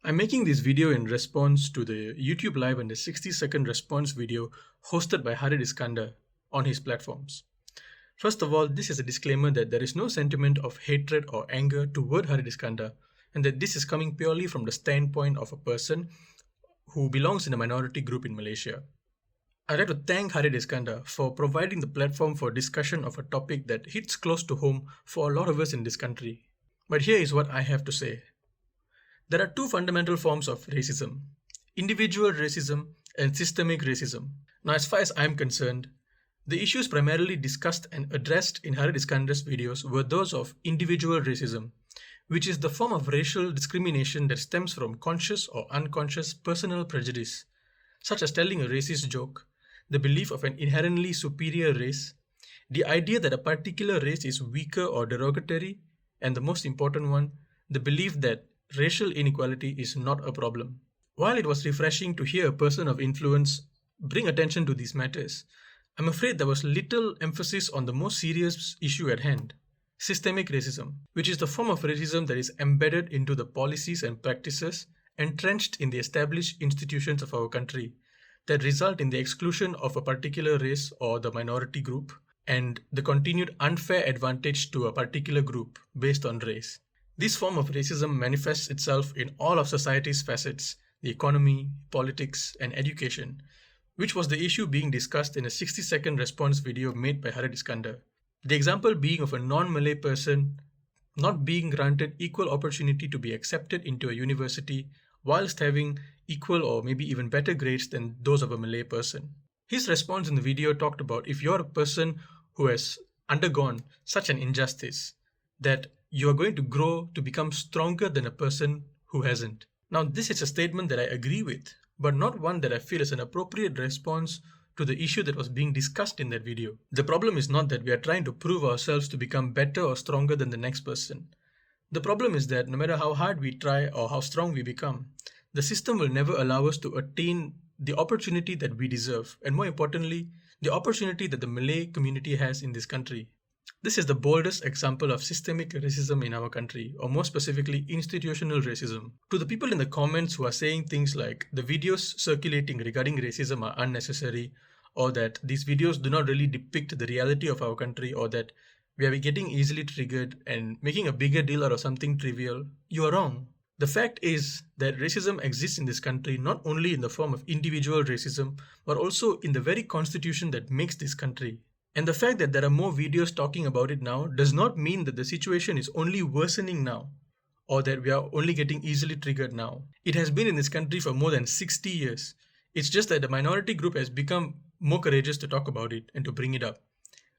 I'm making this video in response to the YouTube Live and the 60-second response video hosted by Harith Iskander on his platforms. First of all, this is a disclaimer that there is no sentiment of hatred or anger toward Harith Iskander, and that this is coming purely from the standpoint of a person who belongs in a minority group in Malaysia. I'd like to thank Harith Iskander for providing the platform for discussion of a topic that hits close to home for a lot of us in this country. But here is what I have to say. There are two fundamental forms of racism: individual racism and systemic racism. Now, as far as I'm concerned, the issues primarily discussed and addressed in Harith Iskander's videos were those of individual racism, which is the form of racial discrimination that stems from conscious or unconscious personal prejudice, such as telling a racist joke, the belief of an inherently superior race, the idea that a particular race is weaker or derogatory, and the most important one, the belief that racial inequality is not a problem. While it was refreshing to hear a person of influence bring attention to these matters, I'm afraid there was little emphasis on the most serious issue at hand: systemic racism, which is the form of racism that is embedded into the policies and practices entrenched in the established institutions of our country that result in the exclusion of a particular race or the minority group and the continued unfair advantage to a particular group based on race. This form of racism manifests itself in all of society's facets: the economy, politics, and education, which was the issue being discussed in a 60-second response video made by Harith Iskander. The example being of a non-Malay person not being granted equal opportunity to be accepted into a university whilst having equal or maybe even better grades than those of a Malay person. His response in the video talked about if you're a person who has undergone such an injustice, that you are going to grow to become stronger than a person who hasn't. Now, this is a statement that I agree with, but not one that I feel is an appropriate response to the issue that was being discussed in that video. The problem is not that we are trying to prove ourselves to become better or stronger than the next person. The problem is that no matter how hard we try or how strong we become, the system will never allow us to attain the opportunity that we deserve, and more importantly, the opportunity that the Malay community has in this country. This is the boldest example of systemic racism in our country, or more specifically, institutional racism. To the people in the comments who are saying things like the videos circulating regarding racism are unnecessary, or that these videos do not really depict the reality of our country, or that we are getting easily triggered and making a bigger deal out of something trivial, you are wrong. The fact is that racism exists in this country not only in the form of individual racism, but also in the very constitution that makes this country. And the fact that there are more videos talking about it now does not mean that the situation is only worsening now, or that we are only getting easily triggered now. It has been in this country for more than 60 years. It's just that the minority group has become more courageous to talk about it and to bring it up.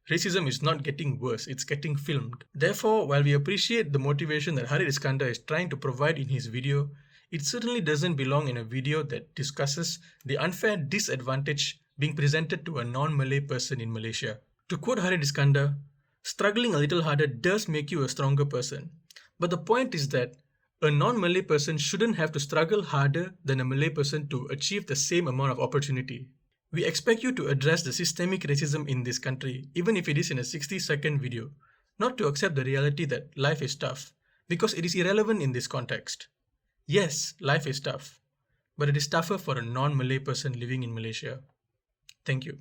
Racism is not getting worse, it's getting filmed. Therefore, while we appreciate the motivation that Harith Iskander is trying to provide in his video, it certainly doesn't belong in a video that discusses the unfair disadvantage being presented to a non-Malay person in Malaysia. To quote Harith Iskander, struggling a little harder does make you a stronger person. But the point is that a non-Malay person shouldn't have to struggle harder than a Malay person to achieve the same amount of opportunity. We expect you to address the systemic racism in this country, even if it is in a 60-second video, not to accept the reality that life is tough, because it is irrelevant in this context. Yes, life is tough, but it is tougher for a non-Malay person living in Malaysia. Thank you.